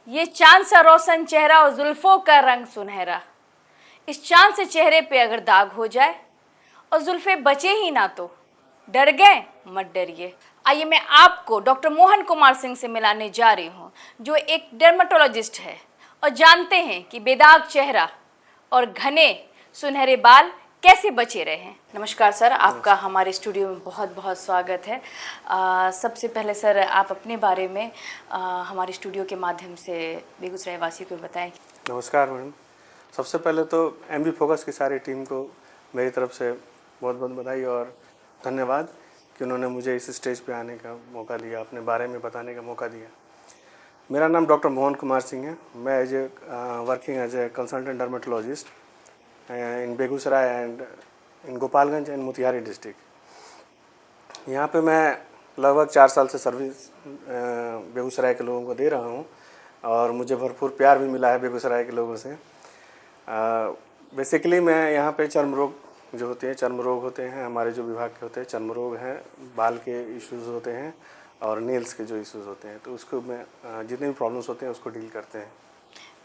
ये चांद सा रोशन चेहरा और जुल्फों का रंग सुनहरा। इस चांद से चेहरे पे अगर दाग हो जाए और जुल्फे बचे ही ना तो डर गए मत डरिए। आइए मैं आपको डॉक्टर मोहन कुमार सिंह से मिलाने जा रही हूँ, जो एक डर्मेटोलॉजिस्ट है और जानते हैं कि बेदाग चेहरा और घने सुनहरे बाल कैसे बचे रहे। नमस्कार सर, आपका हमारे स्टूडियो में बहुत बहुत स्वागत है। सबसे पहले सर, आप अपने बारे में हमारे स्टूडियो के माध्यम से बेगूसराय वासियों को बताएं। नमस्कार मैडम। सबसे पहले तो एमबी फोकस की सारी टीम को मेरी तरफ से बहुत बहुत बधाई और धन्यवाद कि उन्होंने मुझे इस स्टेज पे आने का मौका दिया, अपने बारे में बताने का मौका दिया। मेरा नाम डॉक्टर मोहन कुमार सिंह है। मैं working as a consultant dermatologist in Begusarai and in Gopalganj and Motihari district. यहाँ पे मैं लगभग 4 साल से सर्विस बेगूसराय के लोगों को दे रहा हूँ और मुझे भरपूर प्यार भी मिला है बेगूसराय के लोगों से। बेसिकली मैं यहाँ पे चर्म रोग जो होते हैं, चर्म रोग होते हैं हमारे जो विभाग के होते हैं, चर्म रोग हैं, बाल के इश्यूज़ होते हैं और नेल्स के जो इश्यूज़ होते हैं, तो उसको मैं जितने भी प्रॉब्लम्स होते हैं उसको डील करते हैं।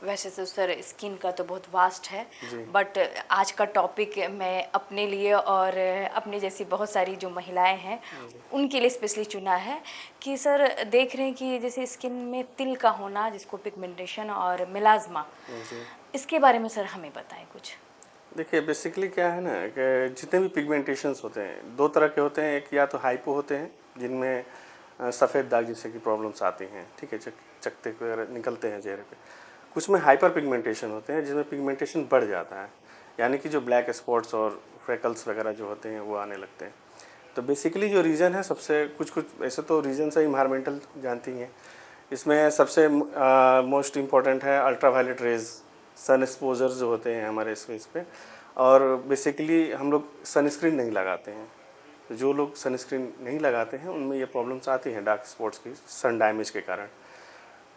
वैसे तो सर स्किन का तो बहुत वास्ट है, जी। बट आज का टॉपिक मैं अपने लिए और अपने जैसी बहुत सारी जो महिलाएं हैं उनके लिए स्पेशली चुना है कि सर देख रहे हैं कि जैसे स्किन में तिल का होना, जिसको पिगमेंटेशन और मिलाज्मा, इसके बारे में सर हमें बताएं कुछ। देखिए बेसिकली क्या है ना कि जितने भी पिगमेंटेशंस होते हैं 2 तरह के होते हैं। एक या तो हाइपो होते हैं जिनमें सफ़ेद दाग जैसे की प्रॉब्लम्स आती हैं, ठीक है, चकते वगैरह निकलते हैं चेहरे पे। कुछ में हाइपर पिगमेंटेशन होते हैं जिसमें पिगमेंटेशन बढ़ जाता है, यानी कि जो ब्लैक स्पॉट्स और फ्रेकल्स वगैरह जो होते हैं वो आने लगते हैं। तो बेसिकली जो रीज़न है सबसे कुछ ऐसे तो रीज़न है इन्वायरमेंटल जानती हैं। इसमें सबसे मोस्ट इम्पॉर्टेंट है अल्ट्रावायलेट रेज, सन एक्सपोजर जो होते हैं हमारे फेस पे। और बेसिकली हम लोग सनस्क्रीन नहीं लगाते हैं, तो जो लोग सनस्क्रीन नहीं लगाते हैं उनमें ये प्रॉब्लम्स आती हैं डार्क स्पॉट्स की, सन डैमेज के कारण।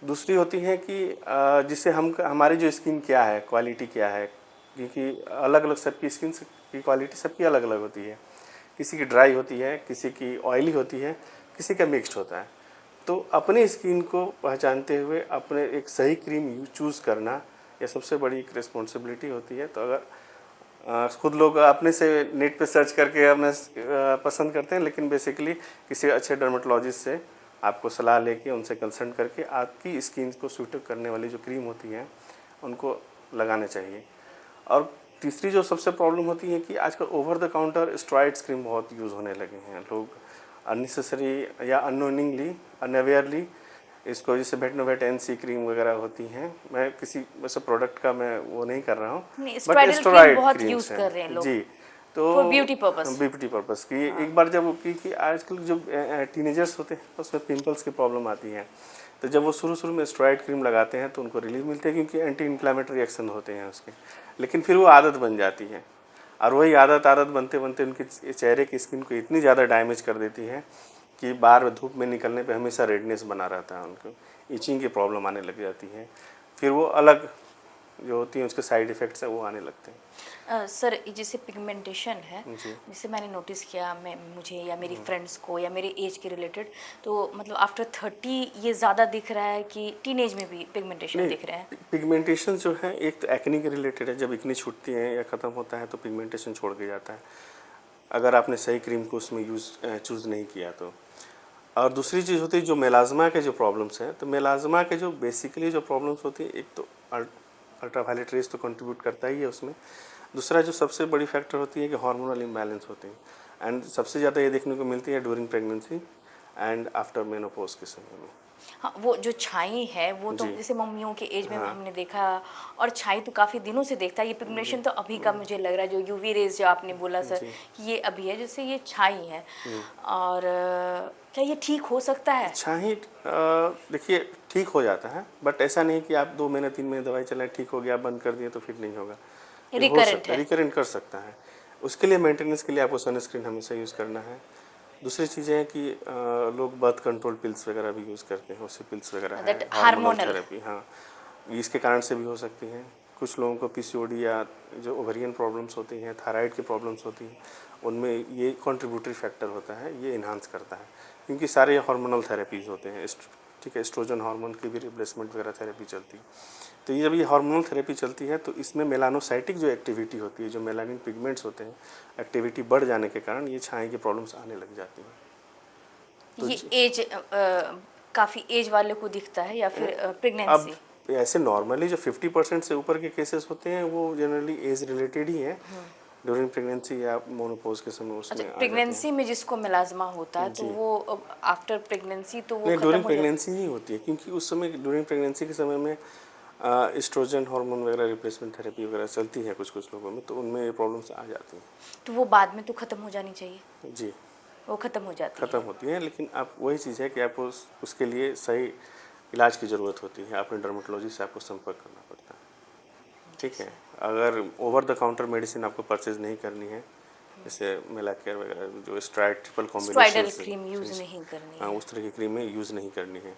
दूसरी होती है कि जिससे हम हमारी जो स्किन क्या है, क्वालिटी क्या है, क्योंकि अलग अलग सबकी स्किन की क्वालिटी सबकी अलग अलग होती है। किसी की ड्राई होती है, किसी की ऑयली होती है, किसी का मिक्स्ड होता है। तो अपने स्किन को पहचानते हुए अपने एक सही क्रीम चूज़ करना ये सबसे बड़ी एक रिस्पॉन्सिबिलिटी होती है। तो अगर खुद लोग अपने से नेट पे सर्च करके अपने पसंद करते हैं, लेकिन बेसिकली किसी अच्छे डर्मेटोलॉजिस्ट से आपको सलाह लेके उनसे कंसल्ट करके आपकी स्किन को सूट करने वाली जो क्रीम होती हैं उनको लगाने चाहिए। और तीसरी जो सबसे प्रॉब्लम होती है कि आजकल over the counter steroids cream बहुत यूज़ होने लगे हैं। लोग अननेसेसरी या अननोइंगली, अनअवेयरली इसको, जैसे वेटनोवेट एनसी क्रीम वगैरह होती हैं, मैं किसी वैसे प्रोडक्ट का मैं वो नहीं कर रहा हूँ, बट स्टेरॉइड बहुत क्रीम्स यूज हैं कर रहे हैं लोग जी। तो for beauty purpose. Beauty purpose की एक बार जब कि आजकल जो टीनेजर्स होते हैं उसमें पिंपल्स की प्रॉब्लम आती है, तो जब वो शुरू में स्टेरॉइड क्रीम लगाते हैं तो उनको रिलीफ मिलती है क्योंकि एंटी इन्फ्लेमेटरी एक्शन होते हैं उसके। लेकिन फिर वो आदत बन जाती है और वही आदत बनते बनते उनके चेहरे की स्किन को इतनी ज़्यादा डैमेज कर देती है कि बाहर धूप में निकलने पे हमेशा रेडनेस बना रहता है, उनको इचिंग की प्रॉब्लम आने लग जाती है। फिर वो अलग जो होती हैं उसके साइड इफ़ेक्ट्स हैं वो आने लगते हैं। सर जैसे पिगमेंटेशन है, जी। जिसे मैंने नोटिस किया, मैं मुझे या मेरी फ्रेंड्स को या मेरे एज के रिलेटेड, तो मतलब आफ्टर 30 ये ज़्यादा दिख रहा है कि टीनेज में भी पिगमेंटेशन नहीं, दिख रहा है? पिगमेंटेशन जो है एक तो एक्ने के रिलेटेड है। जब एक्ने छूटती है या ख़त्म होता है तो पिगमेंटेशन छोड़ के जाता है, अगर आपने सही क्रीम को उसमें चूज़ नहीं किया तो। और दूसरी चीज़ होती है जो मेलाज़मा के जो प्रॉब्लम्स हैं, तो मेलाज़मा के जो बेसिकली जो प्रॉब्लम्स होती है, एक तो अल्ट्रावायलेट रेज तो कंट्रीब्यूट करता ही है उसमें। दूसरा जो सबसे बड़ी फैक्टर होती है कि हार्मोनल इम्बैलेंस होते हैं, एंड सबसे ज़्यादा ये देखने को मिलती है during pregnancy and after menopause के समय में। हाँ, वो जो छाई है वो तो जी। जैसे मम्मियों के एज में हाँ हमने देखा, और छाई तो काफ़ी दिनों से देखता है। ये पिगमेंटेशन तो अभी का मुझे लग रहा है, जो यूवी रेज जो आपने बोला सर जी। कि ये अभी है, जैसे ये छाई है। जी। और क्या ये ठीक हो सकता है? छाही देखिए ठीक हो जाता है, बट ऐसा नहीं कि आप 2 महीने 3 महीने दवाई चलाएं ठीक हो गया, बंद कर दिए तो फिर नहीं होगा। ये हो रिकरेंट सकता है, है? रिकरेंट कर सकता है। उसके लिए मेंटेनेंस के लिए आपको सनस्क्रीन हमेशा यूज़ करना है। दूसरी चीज़ें हैं कि लोग बर्थ कंट्रोल पिल्स वगैरह भी यूज़ करते हैं, उससे पिल्स वगैरह है, दैट हार्मोनल हार्मोनल। थेरेपी, हाँ, इसके कारण से भी हो सकती हैं। कुछ लोगों को पीसीओडी या जो ओवेरियन प्रॉब्लम्स होती हैं, थायराइड की प्रॉब्लम्स होती हैं, उनमें ये कंट्रीब्यूटरी फैक्टर होता है, ये इन्हांस करता है, क्योंकि सारे हार्मोनल थेरेपीज़ होते हैं, ठीक है, एस्ट्रोजन हार्मोन की भी रिप्लेसमेंट वगैरह थेरेपी चलती है। तो ये जब ये हार्मोनल थेरेपी चलती है तो इसमें मेलानोसाइटिक जो एक्टिविटी होती है, जो मेलानिन पिगमेंट्स होते हैं, एक्टिविटी बढ़ जाने के कारण ये छाई की प्रॉब्लम्स आने लग जाती हैं। तो ये एज काफ़ी एज वाले को दिखता है या फिर अब प्रेगनेंसी? ऐसे नॉर्मली जो 50% से ऊपर के केसेस होते हैं वो जनरली एज रिलेटेड ही हैं, ड्यूरिंग प्रेगनेंसी या मोनोपोज के समय अच्छा, उसमें आ जाते हैं। प्रेगनेंसी में जिसको मेलाज्मा होता है तो जी। वो आफ्टर प्रेगनेंसी तो वो नहीं, खत्म ड्यूरिंग हो जाता प्रेगनेंसी ही होती है, क्योंकि उस समय ड्यूरिंग प्रेगनेंसी के समय में एस्ट्रोजन हार्मोन वगैरह रिप्लेसमेंट थेरेपी वगैरह चलती है कुछ कुछ लोगों में, तो उनमें ये प्रॉब्लम्स आ जाती हैं। है तो वो बाद में तो खत्म हो जानी चाहिए, जी, वो खत्म हो जाती ख़त्म है। होती हैं, लेकिन आप वही चीज़ है कि आपको उसके लिए सही इलाज की ज़रूरत होती है। आपने डर्मेटोलॉजिस्ट से आपको संपर्क करना पड़ता है, ठीक है। अगर ओवर द काउंटर मेडिसिन आपको परचेज़ नहीं करनी है, जैसे मेलाकेयर वगैरह जो स्टेरॉइड ट्रिपल स्ट्राइडल कॉम्बिनेशंस क्रीम यूज़ हैं, नहीं करनी हाँ, है। उस तरह की क्रीमें यूज़ नहीं करनी है।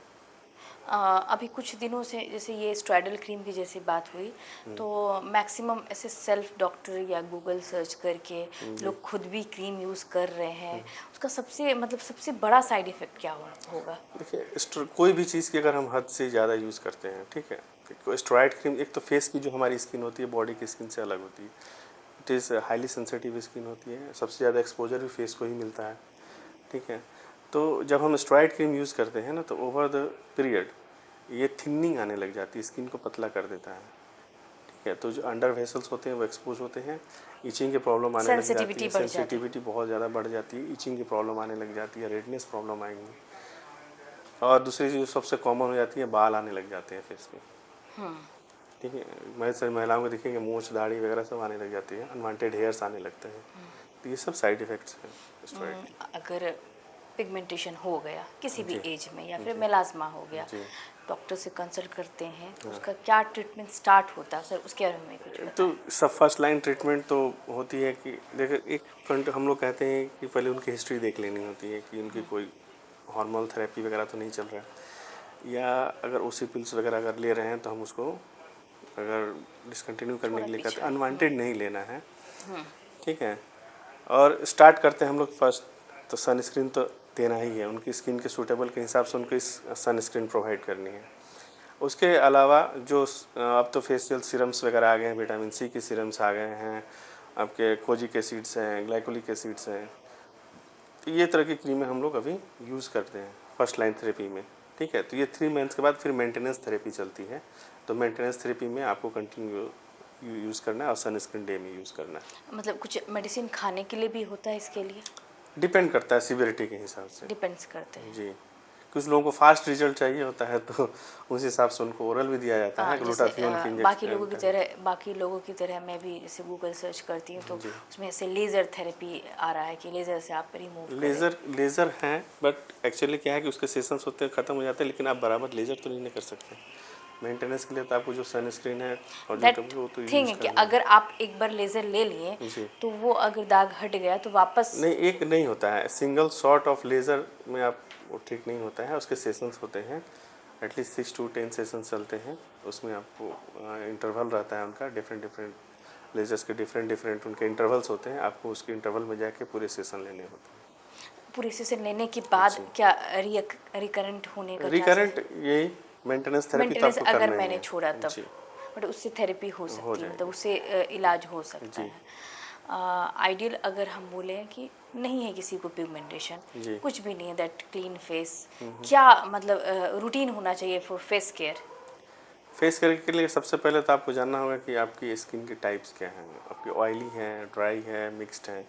अभी कुछ दिनों से जैसे ये स्ट्राइडल क्रीम की जैसी बात हुई तो मैक्सिमम ऐसे सेल्फ डॉक्टर या गूगल सर्च करके लोग खुद भी क्रीम यूज़ कर रहे हैं। उसका सबसे बड़ा साइड इफ़ेक्ट क्या होगा? देखिए, कोई भी चीज़ की अगर हम हद से ज़्यादा यूज़ करते हैं, ठीक है, तो स्टेरॉइड क्रीम, एक तो फेस की जो हमारी स्किन होती है बॉडी की स्किन से अलग होती है, it is highly sensitive skin होती है, सबसे ज़्यादा एक्सपोजर भी फेस को ही मिलता है, ठीक है। तो जब हम स्टेरॉइड क्रीम यूज़ करते हैं ना, तो ओवर द पीरियड ये थिनिंग आने लग जाती है, स्किन को पतला कर देता है, ठीक है। तो जो अंडर वेसल्स होते हैं वो एक्सपोज होते हैं, इचिंग की प्रॉब्लम आने लग जाती सेंसिटिविटी है, बढ़ जाती है। सेंसिटिविटी बहुत ज़्यादा बढ़ जाती है, इचिंग की प्रॉब्लम आने लग जाती है, रेडनेस प्रॉब्लम आएंगी। और दूसरी चीज़ सबसे कॉमन हो जाती है, बाल आने लग जाते हैं फेस पे, ठीक है। मैं सर महिलाओं को देखेंगे मूंछ दाढ़ी वगैरह सब आने लग जाती है, अनवांटेड हेयर्स आने लगते हैं। तो ये सब साइड इफ़ेक्ट्स हैं स्टेरॉइड के। अगर पिगमेंटेशन हो गया किसी भी जी, एज में या फिर जी, मेलाज्मा हो गया, जी। डॉक्टर से कंसल्ट करते हैं तो उसका क्या ट्रीटमेंट स्टार्ट होता है सर, उसके बारे में कुछ तो बताएं। सब फर्स्ट लाइन ट्रीटमेंट तो होती है कि देखिए, एक फ्रंट हम लोग कहते हैं कि पहले उनकी हिस्ट्री देख लेनी होती है कि उनकी कोई हार्मोनल थेरेपी वगैरह तो नहीं चल रहा है, या अगर ओसी पिल्स वगैरह अगर ले रहे हैं तो हम उसको अगर डिसकंटिन्यू करने थोड़ा के लिए कहते हैं, पीछे। अनवांटेड नहीं लेना है, ठीक है। और स्टार्ट करते हैं हम लोग फर्स्ट, तो सनस्क्रीन तो देना ही है, उनकी स्किन के सूटेबल के हिसाब से उनको सनस्क्रीन प्रोवाइड करनी है। उसके अलावा जो अब तो फेशियल सीरम्स वगैरह आ गए हैं, विटामिन सी के सीरम्स आ गए हैं, आपके कोजिक एसिड्स हैं, ग्लाइकोलिक एसिड्स हैं, तो ये तरह की क्रीमें हम लोग अभी यूज़ करते हैं फर्स्ट लाइन थेरेपी में, ठीक है। तो ये 3 मंथ्स के बाद फिर मेंटेनेंस थेरेपी चलती है, तो मेंटेनेंस थेरेपी में आपको कंटिन्यू यूज़ करना है और सनस्क्रीन डे में यूज़ करना है। मतलब कुछ मेडिसिन खाने के लिए भी होता है इसके लिए? डिपेंड करता है सीवियरिटी के हिसाब से। डिपेंड्स करते हैं। जी, कुछ लोगों को फास्ट रिजल्ट चाहिए होता है, तो उस हिसाब से उनको ओरल भी दिया जाता है, जैसे ग्लूटाथियोन की इंजेक्शन। बाकी लोगों की तरह मैं भी जैसे गूगल सर्च करती हूँ तो जी, उसमें ऐसे लेज़र थेरेपी आ रहा है कि लेज़र से आप रिमूव करें। लेज़र हैं, बट एक्चुअली क्या है कि उसके सेशंस होते हैं, ख़त्म हो जाते हैं, लेकिन आप बराबर लेज़र तो नहीं कर सकते। मेंटेनेंस के लिए तो आपको जो सनस्क्रीन है और जो दैट वो तो थिंग यूज़ है कि करना अगर आप एक बार लेज़र ले लिए है। जी, तो वो अगर दाग हट गया तो वापस। नहीं, एक नहीं होता है, सिंगल शॉट ऑफ लेज़र में आप वो ठीक नहीं होता है, उसके सेशंस होते हैं, एटलीस्ट 6 to 10 सेशंस चलते हैं, उसमें आपको इंटरवल रहता है उनका, डिफरेंट लेज़र्स के डिफरेंट उनके इंटरवल्स होते हैं, आपको उसके इंटरवल में जाके पूरे सेशन लेने होते पूरे सेशन लेने के हैं। बाद जी, क्या रिकरेंट होने का चांसेस? रिकरेंट यही मेंटेनेंस थेरेपी तो मेंटेनेंस आपको अगर करना ही मैंने है। छोड़ा तब, जी, बट उससे थेरेपी हो हो सकती है, मतलब जाएगी। उससे इलाज हो सकता जी, है। आइडियल अगर हम बोलें कि नहीं है किसी को पिगमेंटेशन, जी। कुछ भी नहीं है, दैट क्लीन फेस, क्या मतलब रूटीन होना चाहिए for face care? Face care के लिए सबसे पहले तो आपको जानना होगा कि आपकी स्किन के टाइप्स क्या हैं, आपकी ऑयली है, ड्राई है, मिक्स्ड है।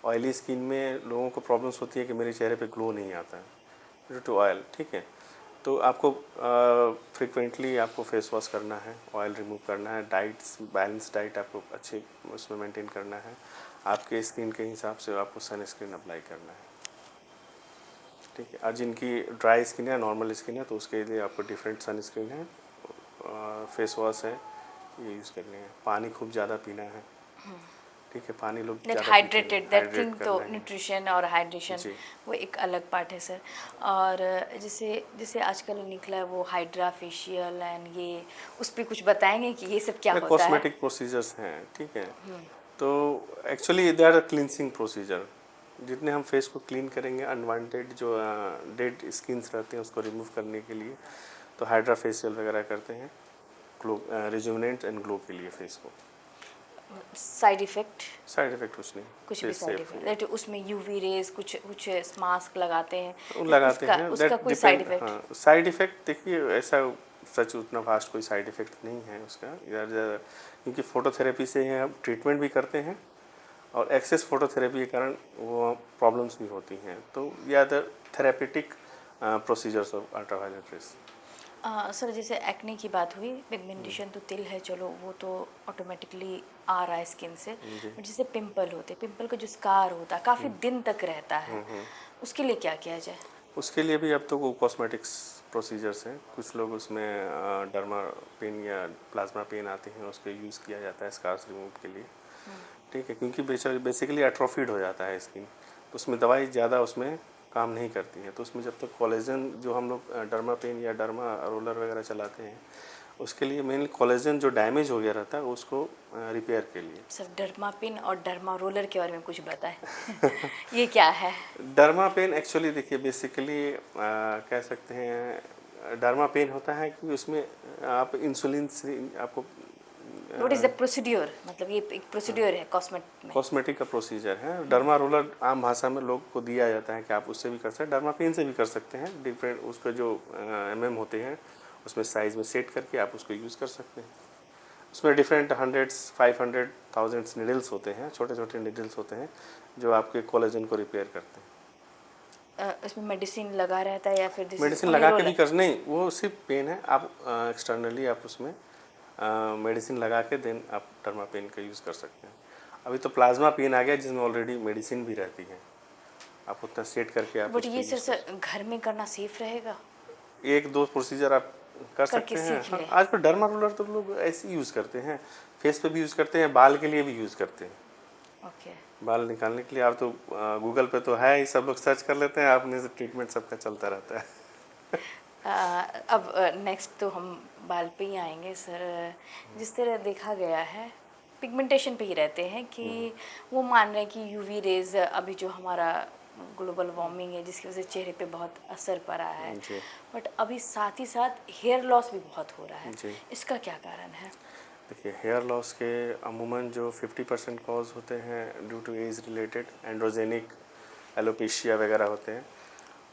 ऑयली स्किन में लोगों को प्रॉब्लम्स होती है कि मेरे चेहरे पे ग्लो नहीं आता है ड्यू टू ऑयल, ठीक है। तो आपको फ्रिक्वेंटली आपको फेस वॉश करना है, ऑयल रिमूव करना है, डाइट्स बैलेंस डाइट आपको अच्छी उसमें मेंटेन करना है, आपके स्किन के हिसाब से आपको सनस्क्रीन अप्लाई करना है, ठीक है। और जिनकी ड्राई स्किन है, नॉर्मल स्किन है, तो उसके लिए आपको डिफरेंट सनस्क्रीन है, फेस वॉश है, ये यूज़ करनी है। पानी खूब ज़्यादा पीना है, ठीक है, पानी लोग दैट ज़्यादा पीते नहीं, हाइड्रेटेड, दैट थिंग हाइड्रेट तो करना है। न्यूट्रिशन और हाइड्रेशन जी, वो एक अलग पार्ट है सर। और जैसे जैसे आजकल निकला है वो हाइड्रा फेशियल एंड ये, उस पर कुछ बताएंगे कि ये सब क्या ये होता है? कॉस्मेटिक प्रोसीजर्स हैं, ठीक है। तो actually they are cleansing procedure, जितने हम फेस को क्लीन करेंगे, अनवांटेड जो डेड स्किन्स रहते हैं उसको रिमूव करने के लिए तो हाइड्रा फेशियल वगैरह करते हैं, ग्लो रिजुवनेट एंड ग्लो के लिए फेस को। Side effect? साइड इफेक्ट कुछ नहीं, कुछ भी फेस साइड सेफ इफेक्ट? है। दैट उसमें यूवी रेज कुछ कुछ मास्क लगाते हैं, वो then लगाते उसका हैं, उसका दैट कोई साइड डिपेंड। इफेक्ट? हाँ, साइड इफेक्ट देखिए ऐसा सच उतना फास्ट कोई साइड इफेक्ट नहीं है उसका यार, क्योंकि फोटोथेरेपी से ही हम ट्रीटमेंट भी करते हैं और एक्सेस फोटोथेरेपी के कारण वो प्रॉब्लम्स भी होती हैं, तो या the therapeutic procedures of ultraviolet rays. Sir जैसे एक्ने की बात हुई, पिगमेंटेशन तो तिल है, चलो वो तो ऑटोमेटिकली आ रहा है स्किन से, जी। बट जैसे पिंपल होते, पिंपल का जो स्कार होता है काफ़ी दिन तक रहता है, उसके लिए क्या किया जाए? उसके लिए भी अब तो वो कॉस्मेटिक्स प्रोसीजर्स हैं, कुछ लोग उसमें डर्मा पेन या प्लाज्मा पेन आते हैं उसके यूज़ किया जाता है स्कार्स रिमूव के लिए, ठीक है, क्योंकि बेसिकली एट्रोफीड हो जाता है स्किन, तो उसमें दवाई ज़्यादा उसमें काम नहीं करती है, तो उसमें जब तक कोलेजन जो हम लोग डर्मा पेन या डर्मा रोलर वगैरह चलाते हैं उसके लिए मेनली कोलेजन जो डैमेज हो गया रहता है उसको रिपेयर के लिए। सर डर्मापिन और डर्मा रोलर के बारे में कुछ बताएं। ये क्या है? डर्मा पेन एक्चुअली देखिए बेसिकली कह सकते हैं डर्मा पेन होता है कि उसमें आप इंसुलिन से आपको व्हाट इज द प्रोसीड्योर, मतलब ये एक प्रोसीड्योर है कॉस्मेट में? कॉस्मेटिक का प्रोसीजर है। डर्मा रोलर आम भाषा में लोग को दिया जाता है कि आप उससे भी कर सकते हैं, डर्मा पेन से भी कर सकते हैं, डिफरेंट उसके जो होते हैं उसमें साइज में सेट करके आप उसको यूज़ कर सकते हैं। उसमें डिफरेंट हंड्रेड्स 500 थाउजेंड्स निडल्स होते हैं, छोटे छोटे निडल्स होते हैं जो आपके कोलेजन को रिपेयर करते हैं। इसमें मेडिसिन लगा रहता है या फिर दिस इज मेडिसिन ओनली लगा के भी रोलर? कर, नहीं वो सिर्फ पेन है, आप एक्सटर्नली आप उसमें मेडिसिन लगा के देन आप डर्मा पेन का यूज़ कर सकते हैं। अभी तो प्लाज्मा पेन आ गया जिसमें ऑलरेडी मेडिसिन भी रहती है, आप उतना सेट करके आप बट उसको ये सर यूज़ कर सर घर में करना सेफ रहेगा? एक दो प्रोसीजर आप कर करके सकते हैं। सीख हाँ, ले। आज पर डर्मा रोलर तो लोग ऐसे ही यूज़ करते हैं, फेस पे भी यूज़ करते हैं, बाल के लिए भी यूज़ करते हैं। ओके। बाल निकालने के लिए आप तो गूगल पे तो है ही, सब लोग सर्च कर लेते हैं, आपने से ट्रीटमेंट सबका चलता रहता है। अब नेक्स्ट तो हम बाल पे ही आएंगे सर। जिस तरह देखा गया है पिगमेंटेशन पे ही रहते हैं कि वो मान रहे हैं कि यूवी रेज अभी जो हमारा ग्लोबल वार्मिंग है जिसकी वजह से चेहरे पे बहुत असर पड़ा है, जी बट अभी साथ ही साथ हेयर लॉस भी बहुत हो रहा है, जी। इसका क्या कारण है? देखिए हेयर लॉस के अमूमन जो 50% कॉज होते हैं due to age related androgenic alopecia वगैरह होते हैं,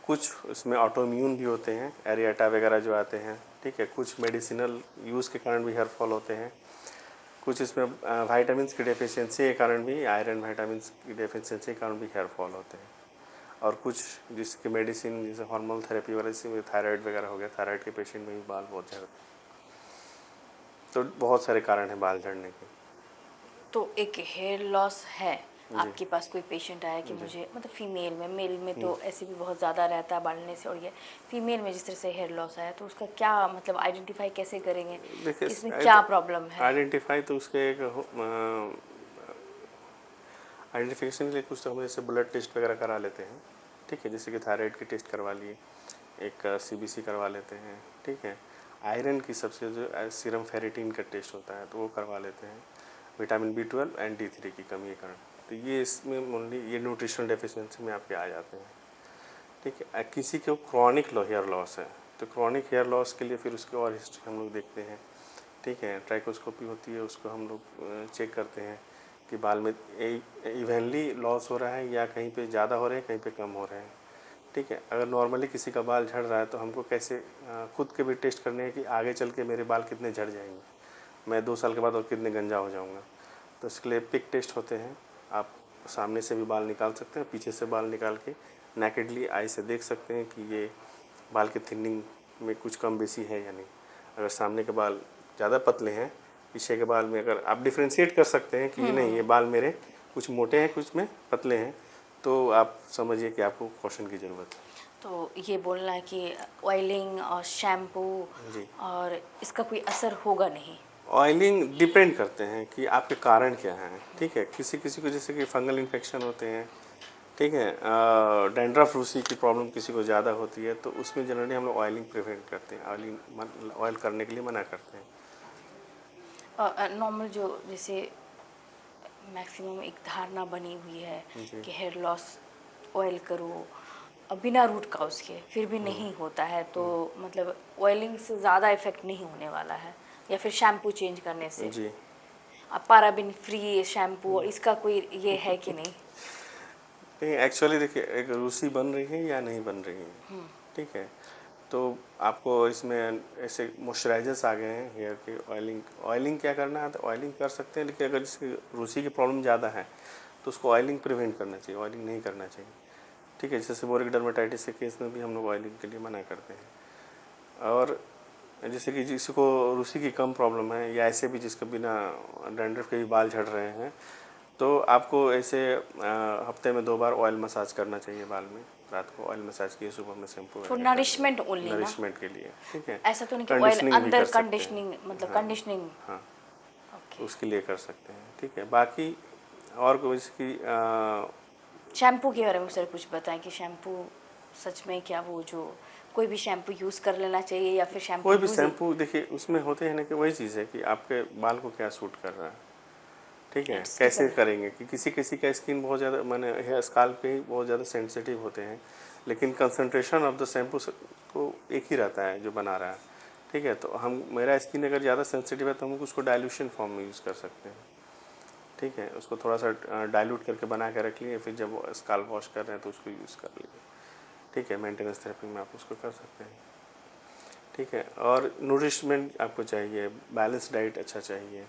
कुछ उसमें ऑटोइम्यून भी होते हैं, एरियाटा वगैरह जो आते हैं, ठीक है, कुछ मेडिसिनल यूज़ के कारण भी हेयर फॉल होते हैं, कुछ इसमें वाइटामिन की डेफिशिएंसी के कारण भी, आयरन वाइटामिन की डेफिशिएंसी के कारण भी हेयर फॉल होते हैं, और कुछ जिसकी मेडिसिन जैसे हार्मोनल थेरेपी वगैरह जिसमें थायराइड वगैरह हो गया, थायराइड के पेशेंट में भी बाल बहुत झड़ते हैं, तो बहुत सारे कारण हैं बाल झड़ने के। तो एक हेयर लॉस है, जी आपके पास कोई पेशेंट आया कि मुझे, मतलब फीमेल में, मेल में तो ऐसे भी बहुत ज़्यादा रहता है बाढ़ने से, और ये फीमेल में जिस तरह से हेयर लॉस आया तो उसका क्या मतलब आइडेंटिफाई कैसे करेंगे देखिए कि इसमें क्या प्रॉब्लम है? आइडेंटिफाई तो उसके एक आइडेंटिफिकेशन के लिए कुछ तो हम जैसे ब्लड टेस्ट वगैरह करा लेते हैं, ठीक है, जैसे कि थायराइड की टेस्ट करवा लिए, एक सीबीसी करवा लेते हैं, ठीक है, आयरन की सबसे जो सीरम फेरिटिन का टेस्ट होता है तो वो करवा लेते हैं, विटामिन B12 एंड D3 की कमी के कारण, तो ये इसमें ओनली ये न्यूट्रिशनल डेफिशिएंसी में आपके आ जाते हैं, ठीक है। किसी को क्रॉनिक हेयर लॉस है तो क्रॉनिक हेयर लॉस के लिए फिर उसकी और हिस्ट्री हम लोग देखते हैं, ठीक है, ट्राइकोस्कोपी होती है, उसको हम लोग चेक करते हैं कि बाल में इवनली लॉस हो रहा है या कहीं पे ज़्यादा हो रहे हैं, कहीं पे कम हो रहे हैं, ठीक है। अगर नॉर्मली किसी का बाल झड़ रहा है तो हमको कैसे खुद के भी टेस्ट करने हैं कि आगे चल के मेरे बाल कितने झड़ जाएंगे, मैं 2 साल के बाद और कितने गंजा हो जाऊंगा, तो इसके लिए पिक टेस्ट होते हैं, आप सामने से भी बाल निकाल सकते हैं, पीछे से बाल निकाल के नेकेडली आई से देख सकते हैं कि ये बाल की थिनिंग में कुछ कम बेसी है या नहीं। अगर सामने के बाल ज़्यादा पतले हैं, पीछे के बाल में अगर आप डिफ्रेंशिएट कर सकते हैं कि नहीं ये बाल मेरे कुछ मोटे हैं कुछ में पतले हैं, तो आप समझिए कि आपको कॉशन की ज़रूरत है। तो ये बोलना है कि ऑयलिंग और शैम्पू जी, और इसका कोई असर होगा नहीं? ऑयलिंग डिपेंड करते हैं कि आपके कारण क्या हैं, ठीक है, किसी किसी को जैसे कि फंगल इन्फेक्शन होते हैं, ठीक है, डैंड्रफ रूसी की प्रॉब्लम किसी को ज़्यादा होती है, तो उसमें जनरली हम लोग ऑयलिंग प्रिवेंट करते हैं, ऑयल करने के लिए मना करते हैं। नॉर्मल जो जैसे मैक्सिमम एक धारणा बनी हुई है जी कि हेयर लॉस ऑयल करो बिना रूट काउस के फिर भी नहीं होता है, तो मतलब ऑयलिंग से ज़्यादा इफेक्ट नहीं होने वाला है, या फिर शैम्पू चेंज करने से? जी। अब पाराबिन फ्री शैम्पू और इसका कोई ये है कि नहीं? नहीं, एक्चुअली देखिए, एक रूसी बन रही है या नहीं बन रही है, ठीक है। तो आपको इसमें ऐसे मॉइस्चराइजर्स आ गए हैं हेयर के। ऑयलिंग ऑयलिंग क्या करना है तो ऑयलिंग कर सकते हैं, लेकिन अगर जिसकी रूसी की प्रॉब्लम ज़्यादा है तो उसको ऑयलिंग प्रिवेंट करना चाहिए, ऑयलिंग नहीं करना चाहिए, ठीक है। जैसे सेबोरिक डर्मेटाइटिस के केस में भी हम लोग ऑयलिंग के लिए मना करते हैं। और जैसे कि जिसको रूसी की कम प्रॉब्लम है, या ऐसे भी जिसके बिना डैंड्रफ के भी बाल झड़ रहे हैं, तो आपको ऐसे हफ्ते में 2 बार ऑयल मसाज करना चाहिए बाल में। रात को ऑयल मसाज किए, सुबह में शैम्पू फॉर वगैरह कर नरिशमेंट ओनली ना? नरिशमेंट के लिए, ठीक है। ऐसा तो नहीं कि ऑयल कंडीशनिंग भी अंदर कर सकते हैं। कंडीशनिंग, मतलब हाँ, कंडीशनिंग? हाँ, ओके। उसके लिए कर सकते हैं, ठीक है। बाकी और कोई इसकी शैम्पू के बारे में सर कुछ बताएं कि शैम्पू सच में क्या वो जो कोई भी शैम्पू यूज़ कर लेना चाहिए, या फिर शैम्पू कोई भी यूज़? शैम्पू देखिए उसमें होते हैं ना कि वही चीज़ है कि आपके बाल को क्या सूट कर रहा है, ठीक है। इट्स कैसे डिपेंड। करेंगे कि किसी किसी का स्किन बहुत ज़्यादा माने हेयर स्काल्प पे ही बहुत ज़्यादा सेंसिटिव होते हैं, लेकिन कंसंट्रेशन ऑफ द शैम्पू को एक ही रहता है जो बना रहा है, ठीक है। तो हम मेरा स्किन अगर ज़्यादा सेंसिटिव है तो हम उसको डाइल्यूशन फॉर्म में यूज़ कर सकते हैं, ठीक है। उसको थोड़ा सा डाइल्यूट करके बना के रख लिए, फिर जब स्काल्प वॉश कर रहे हैं तो उसको यूज़ कर लिए, ठीक है। मेंटेनेंस थेरेपी में आप उसको कर सकते हैं, ठीक है। और नूरिशमेंट आपको चाहिए, बैलेंस डाइट अच्छा चाहिए,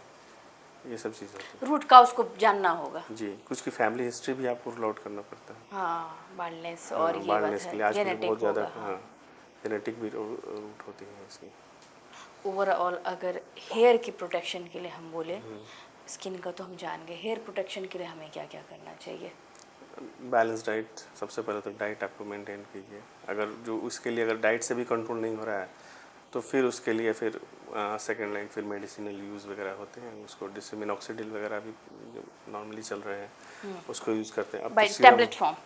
ये सब चीज़ होती है। रूट का उसको जानना होगा। जी, कुछ की फैमिली हिस्ट्री भी आपको रूल आउट करना पड़ता है। हाँ, बाल्डनेस और हाँ, ये बात बाल्डनेस के है, लिए आजकल जेनेटिक बहुत ज़्यादा, होगा, हाँ। हाँ, जेनेटिक भी रूट होती है इसकी। ओवरऑल अगर हेयर की प्रोटेक्शन के लिए हम बोले, स्किन का तो हम जान गए, हेयर प्रोटेक्शन के लिए हमें क्या क्या करना चाहिए? बैलेंस डाइट, सबसे पहले तो डाइट आपको मेंटेन कीजिए। अगर जो उसके लिए अगर डाइट से भी कंट्रोल नहीं हो रहा है तो फिर उसके लिए फिर सेकेंड लाइन फिर मेडिसिनल यूज़ वगैरह होते हैं, उसको जैसे मिनॉक्सिडिल वगैरह भी जो नॉर्मली चल रहे हैं उसको यूज़ करते हैं। अब तो buy serum, tablet form?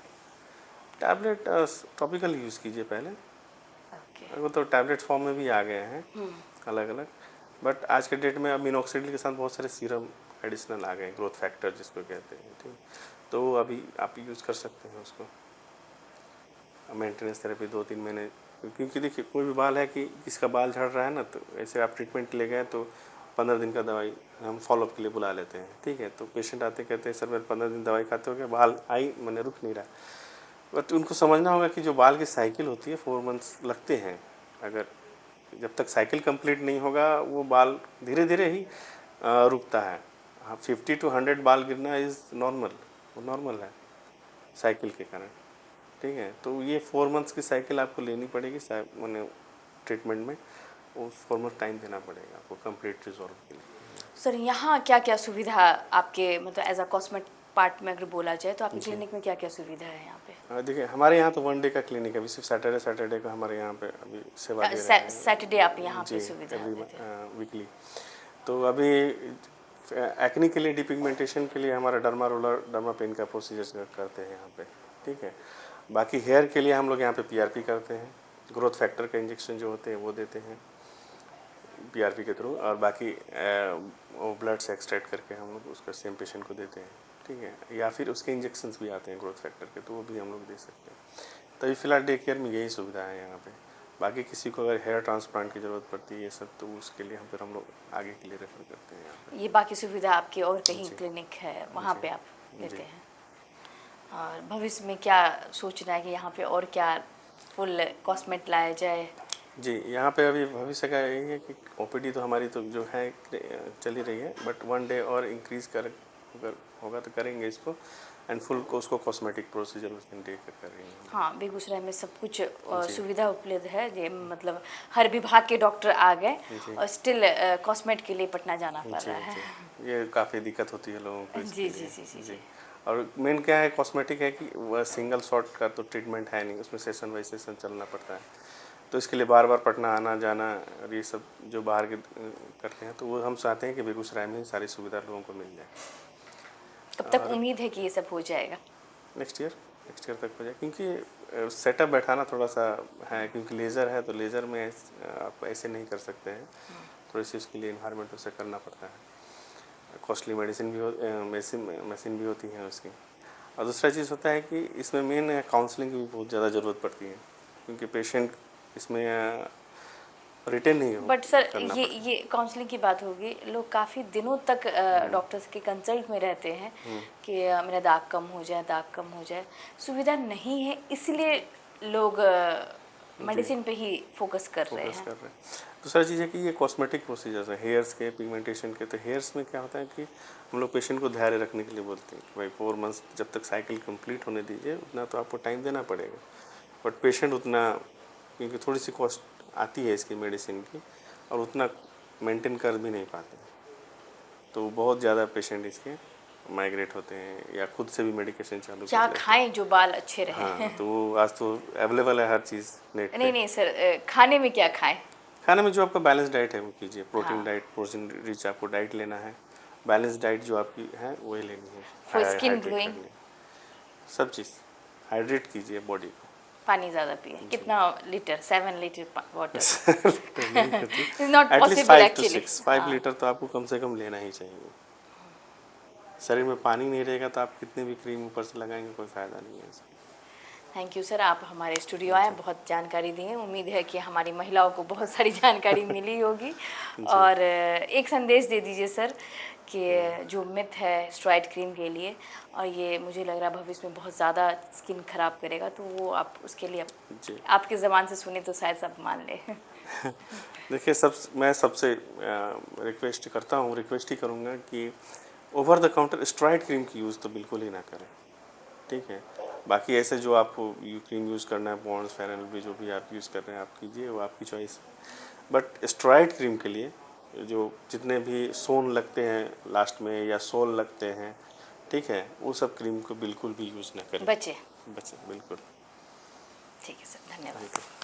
Tablet topical use कीजिए पहले। ओके। वो तो टैबलेट फॉर्म में भी आ गए हैं अलग अलग, बट आज के डेट में अब मिनॉक्सिडिल के साथ बहुत सारे सीरम एडिशनल आ गए हैं, ग्रोथ फैक्टर जिसको कहते हैं, ठीक। तो अभी आप यूज़ कर सकते हैं उसको। मेंटेनेंस थेरेपी 2-3 महीने, क्योंकि देखिए कोई भी बाल है कि किसका बाल झड़ रहा है ना, तो ऐसे आप ट्रीटमेंट के लिए गए तो 15 दिन का दवाई हम फॉलोअप के लिए बुला लेते हैं, ठीक है। तो पेशेंट आते कहते हैं सर मेरे 15 दिन दवाई खाते हो गया, बाल आई मैंने रुक नहीं रहा। बट उनको समझना होगा कि जो बाल की साइकिल होती है 4 मंथ्स लगते हैं। अगर जब तक साइकिल कंप्लीट नहीं होगा वो बाल धीरे धीरे ही रुकता है। हाँ, 50 to 100 बाल गिरना इज़ नॉर्मल, वो नॉर्मल है साइकिल के कारण, ठीक है। तो ये 4 मंथ्स की साइकिल आपको लेनी पड़ेगी मैंने ट्रीटमेंट में, वो 4 मंथ टाइम देना पड़ेगा आपको कंप्लीट रिजॉल्व के लिए। सर यहाँ क्या क्या सुविधा आपके, मतलब एज अ कॉस्मेट पार्ट में अगर बोला जाए तो आपके जी, क्लिनिक में क्या क्या सुविधा है यहाँ पे? देखिए हमारे यहाँ तो 1 डे का क्लिनिक है, अभी सिर्फ सैटरडे का हमारे यहाँ पे अभी सेवा दे रहे हैं। सैटरडे आप यहाँ जी, पे सुविधा एवरी देते हैं? वीकली। तो अभी एक्ने के लिए, डिपिगमेंटेशन के लिए हमारा डर्मा रोलर, डर्मा पेन का प्रोसीजर्स करते हैं यहाँ पे, ठीक है। बाकी हेयर के लिए हम लोग यहाँ पे पीआरपी करते हैं, ग्रोथ फैक्टर का इंजेक्शन जो होते हैं वो देते हैं पीआरपी के थ्रू, और बाकी वो ब्लड से एक्सट्रैक्ट करके हम लोग उसका सेम पेशेंट को देते हैं, ठीक है। या फिर उसके इंजेक्शंस भी आते हैं ग्रोथ फैक्टर के, तो वो भी हम लोग दे सकते हैं। तो अभी फ़िलहाल डे केयर में यही सुविधा है यहाँ पे। बाकी किसी को अगर हेयर ट्रांसप्लांट की ज़रूरत पड़ती है ये सब, तो उसके लिए हम लोग आगे के लिए रेफर करते हैं यहाँ ये बाकी सुविधा आपकी और कहीं जी। क्लिनिक है वहाँ जी, पे आप जी। देते हैं? और भविष्य में क्या सोचना है कि यहाँ पे और क्या फुल कॉस्मेट लाया जाए? जी, यहाँ पे अभी भविष्य का यही है कि ओपीडी तो हमारी तो जो है चल ही रही है, बट 1 डे और इंक्रीज़ कर अगर होगा तो करेंगे इसको, एंड फुल को उसको कॉस्मेटिक प्रोसीजर उस दिन डे कर रही हैं। हाँ, बेगूसराय में सब कुछ जी, सुविधा उपलब्ध है, ये मतलब हर विभाग के डॉक्टर आ गए, जी, और स्टिल कॉस्मेट के लिए पटना जाना पड़ जी, रहा है। जी। ये काफ़ी दिक्कत होती है लोगों को इसके जी जी लिए। जी जी जी। जी, और मेन क्या है कॉस्मेटिक है कि वह सिंगल शॉट का तो ट्रीटमेंट है नहीं, उसमें सेशन बाई सेशन चलना पड़ता है। तो इसके लिए बार बार पटना आना जाना और ये सब जो बाहर के करते हैं, तो वो हम चाहते हैं कि बेगूसराय में ही सारी सुविधा लोगों को मिल जाए। कब तक और उम्मीद है कि ये सब हो जाएगा? नेक्स्ट ईयर तक हो जाए, क्योंकि सेटअप बैठाना थोड़ा सा है, क्योंकि लेज़र है तो लेज़र में आप ऐसे नहीं कर सकते हैं, थोड़ी सी उसके लिए इन्वायरमेंट उसे करना पड़ता है। कॉस्टली मेडिसिन भी मशीन भी होती है उसकी। और दूसरा चीज़ होता है कि इसमें मेन काउंसलिंग की भी बहुत ज़्यादा ज़रूरत पड़ती है, क्योंकि पेशेंट इसमें रिटेन नहीं हो बट सर करना ये पड़ता है। ये काउंसलिंग की बात होगी, लोग काफ़ी दिनों तक डॉक्टर्स के कंसल्ट में रहते हैं कि मेरा दाग कम हो जाए, दाग कम हो जाए। सुविधा नहीं है, इसलिए लोग मेडिसिन पे ही फोकस कर रहे फोकस हैं। कर रहे हैं। दूसरा चीज़ है कि ये कॉस्मेटिक प्रोसीजर्स है हेयर्स के, पिगमेंटेशन के। तो हेयर्स में क्या होता है कि हम लोग पेशेंट को धैर्य रखने के लिए बोलते हैं कि भाई 4 मंथ्स जब तक साइकिल कंप्लीट होने दीजिए, उतना तो आपको टाइम देना पड़ेगा। बट पेशेंट उतना, क्योंकि थोड़ी सी कॉस्ट आती है इसकी मेडिसिन की, और उतना मेंटेन कर भी नहीं पाते, तो बहुत ज़्यादा पेशेंट इसके माइग्रेट होते हैं या खुद से भी मेडिकेशन चालू क्या कर लेते हैं। खाएं जो बाल अच्छे रहे। हाँ, तो वो आज तो अवेलेबल है हर चीज़ नेट नहीं पे। नहीं सर, खाने में क्या खाएं? खाने में जो आपका बैलेंस डाइट है वो कीजिए, प्रोटीन हाँ, डाइट, प्रोटीन रिच आपको डाइट लेना है। बैलेंस डाइट जो आपकी है वही लेनी है, फॉर स्किन हाइड्रेट ग्लोइंग करनी है, सब चीज़ हाइड्रेट कीजिए बॉडी को। पानी ज़्यादा पिए। कितना लीटर? 7 लीटर वाटर लीटर नहीं करती, is not at least possible 5 to actually. 6 5 litre तो आपको कम से कम लेना ही चाहिए। शरीर में पानी नहीं रहेगा तो आप कितने भी क्रीम ऊपर से लगाएंगे, कोई फ़ायदा नहीं है इसका। थैंक यू सर, आप हमारे स्टूडियो आए, बहुत जानकारी दी है। उम्मीद है कि हमारी महिलाओं को बहुत सारी जानकारी मिली होगी। और एक संदेश दे दीजिए सर कि जो मिथ है स्टेरॉइड क्रीम के लिए, और ये मुझे लग रहा है भविष्य में बहुत ज़्यादा स्किन खराब करेगा, तो वो आप उसके लिए जी, आपकी ज़बान से सुने तो शायद सब मान ले। देखिए मैं सबसे रिक्वेस्ट करता हूँ, रिक्वेस्ट ही करूँगा कि over the counter steroid cream की यूज़ तो बिल्कुल ही ना करें, ठीक है। बाकी ऐसे जो आपको यू क्रीम यूज़ करना है, पॉन्ड्स, फेयर एंड लवली जो भी आप यूज़ कर रहे हैं आप कीजिए, वो आपकी चॉइस है। बट स्टेरॉइड क्रीम के लिए जो जितने भी सोन लगते हैं लास्ट में या सोल लगते हैं, ठीक है, वो सब क्रीम को बिल्कुल भी यूज़ ना करें। बचे। बचें बिल्कुल। ठीक है सर, धन्यवाद। बिल्कुल।